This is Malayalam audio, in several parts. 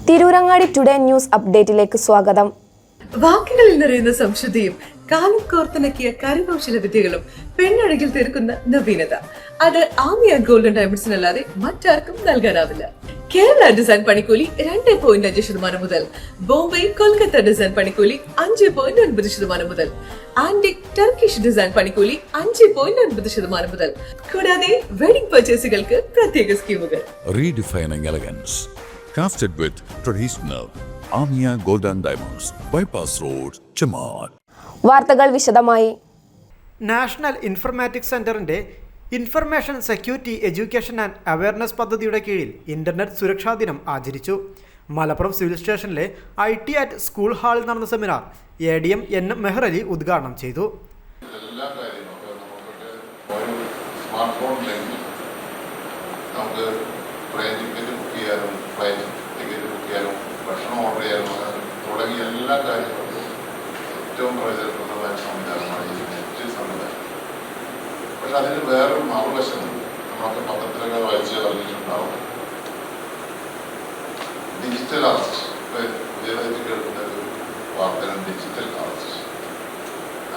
തിരൂരങ്ങാടി ടുഡേ ന്യൂസ് അപ്ഡേറ്റിലേക്ക് സ്വാഗതം. വാക്കുകളിൽ നിറയുന്ന സംശുദ്ധിയും കാലം കോർത്തിണക്കിയ കരകൗശല വിദ്യകളും പെണ്ണഴകിൽ തീർക്കുന്ന നവീനത അത് ആമിയ ഗോൾഡൻ ഡയമണ്ട്സിനല്ലാതെ മറ്റാർക്കും നൽകാനാവില്ല. കേരള ഡിസൈൻ പണിക്കൂലി 2.5% മുതൽ, ബോംബെ കൊൽക്കത്ത ഡിസൈൻ പണിക്കൂലി 5.9% മുതൽ, ആന്റിക് ടർക്കിഷ് ഡിസൈൻ പണിക്കൂലി 5.9% മുതൽ, കൂടാതെ വെഡിംഗ് പർച്ചേസുകൾക്ക് പ്രത്യേക സ്കീമുകൾ. Redefining elegance, crafted with traditional Amia Golden Diamonds, Bypass Road, Chaman. വാർത്തകൾ വിശദമായി. നാഷണൽ ഇൻഫർമാറ്റിക്സ് സെന്ററിന്റെ information security education and awareness പദ്ധതിയുടെ കീഴിൽ ഇന്റർനെറ്റ് സുരക്ഷാ ദിനം ആചരിച്ചു. മലപ്പുറം സിവിൽ സ്റ്റേഷനിലെ IT ആറ്റ് സ്കൂൾ ഹാളിൽ നടന്ന സെമിനാർ ADM N മെഹർ അലി ഉദ്ഘാടനം ചെയ്തു. ഭക്ഷണം ഓർഡർ ചെയ്യാനും തുടങ്ങിയ എല്ലാ കാര്യങ്ങൾക്കും ഏറ്റവും പ്രയോജനപ്രദമായ സംവിധാനമാണ് ഈ നെറ്റ് സംവിധാനം. പക്ഷെ അതിന് വേറൊരു മറുവശമുണ്ട്. നമ്മളൊക്കെ പത്രത്തിലൊക്കെ വായിച്ച് അറിഞ്ഞിട്ടുണ്ടാവും. ഡിജിറ്റൽ അറസ്റ്റ്, പുതിയതായിട്ട് കേൾക്കുന്ന ഒരു വാർത്തയാണ് ഡിജിറ്റൽ അറസ്റ്റ്.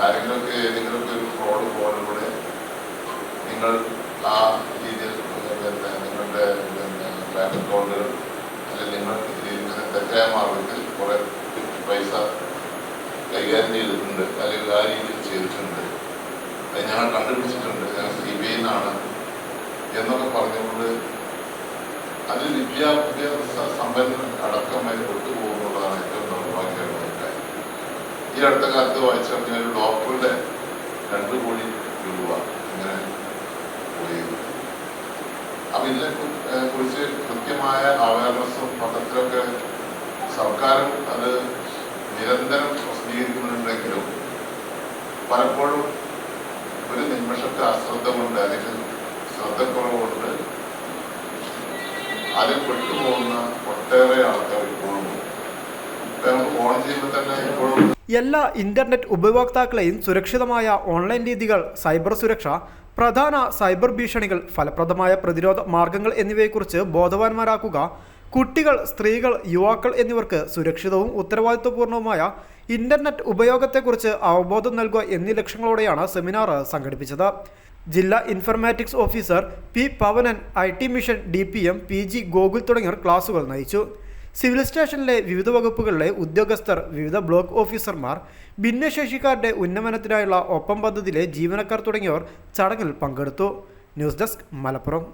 ആരെങ്കിലുമൊക്കെ ഏതെങ്കിലുമൊക്കെ ഒരു ഫ്രോഡ് ഫോണിലൂടെ നിങ്ങൾ ആ രീതിയിൽ നിങ്ങളുടെ ബാങ്ക് അക്കൗണ്ടുകൾ നിങ്ങൾ തെറ്റായ മാർഗത്തിൽ കുറെ പൈസ കൈകാര്യം ചെയ്തിട്ടുണ്ട്, അല്ലെങ്കിൽ ആ രീതിയിൽ ചെയ്തിട്ടുണ്ട്, അത് ഞങ്ങൾ കണ്ടുപിടിച്ചിട്ടുണ്ട്, ഞങ്ങൾ CBI എന്നൊക്കെ പറഞ്ഞുകൊണ്ട് അതിൽ വിദ്യാഭ്യാസ സമ്പന്നൻ അടക്കമായി കൊണ്ടുപോകുന്നതാണ് ഏറ്റവും നിർഭാഗ്യകരമായ കാര്യം. ഈ അടുത്ത കാലത്ത് വായിച്ചിറങ്ങിയ ഒരു ഡോക്ടറുടെ 2 കോടി രൂപ ഇങ്ങനെ പോയിരുന്നു. അപ്പം ഇതിനെ കുറിച്ച് കൃത്യമായ അവയർനെസ്സും പത്രത്തിലൊക്കെ സർക്കാരും അത് നിരന്തരം പ്രസിദ്ധീകരിക്കുന്നുണ്ടെങ്കിലും പലപ്പോഴും ഒരു നിമിഷത്തെ അശ്രദ്ധ കൊണ്ട് അല്ലെങ്കിൽ ശ്രദ്ധക്കുറവ് കൊണ്ട് അതിൽ പെട്ടുപോകുന്ന ഒട്ടേറെ ആൾക്കാർ ഇപ്പോഴും നമുക്ക് ഫോൺ ചെയ്യുമ്പോൾ തന്നെ ഇപ്പോഴും എല്ലാ ഇന്റർനെറ്റ് ഉപഭോക്താക്കളെയും സുരക്ഷിതമായ ഓൺലൈൻ രീതികൾ, സൈബർ സുരക്ഷ, പ്രധാന സൈബർ ഭീഷണികൾ, ഫലപ്രദമായ പ്രതിരോധ മാർഗങ്ങൾ എന്നിവയെക്കുറിച്ച് ബോധവാന്മാരാക്കുക, കുട്ടികൾ, സ്ത്രീകൾ, യുവാക്കൾ എന്നിവർക്ക് സുരക്ഷിതവും ഉത്തരവാദിത്വപൂർണവുമായ ഇന്റർനെറ്റ് ഉപയോഗത്തെക്കുറിച്ച് അവബോധം നൽകുക എന്നീ ലക്ഷ്യങ്ങളോടെയാണ് സെമിനാർ സംഘടിപ്പിച്ചത്. ജില്ലാ informatics officer P Pavanan, IT mission DPM PG Gokul തുടങ്ങിയവർ ക്ലാസുകൾ നയിച്ചു. സിവിൽ സ്റ്റേഷനിലെ വിവിധ വകുപ്പുകളിലെ ഉദ്യോഗസ്ഥർ, വിവിധ ബ്ലോക്ക് ഓഫീസർമാർ, ഭിന്നശേഷിക്കാരുടെ ഉന്നമനത്തിനായുള്ള ഒപ്പം പദ്ധതിയിലെ ജീവനക്കാർ തുടങ്ങിയവർ ചടങ്ങിൽ പങ്കെടുത്തു. News desk, Malappuram.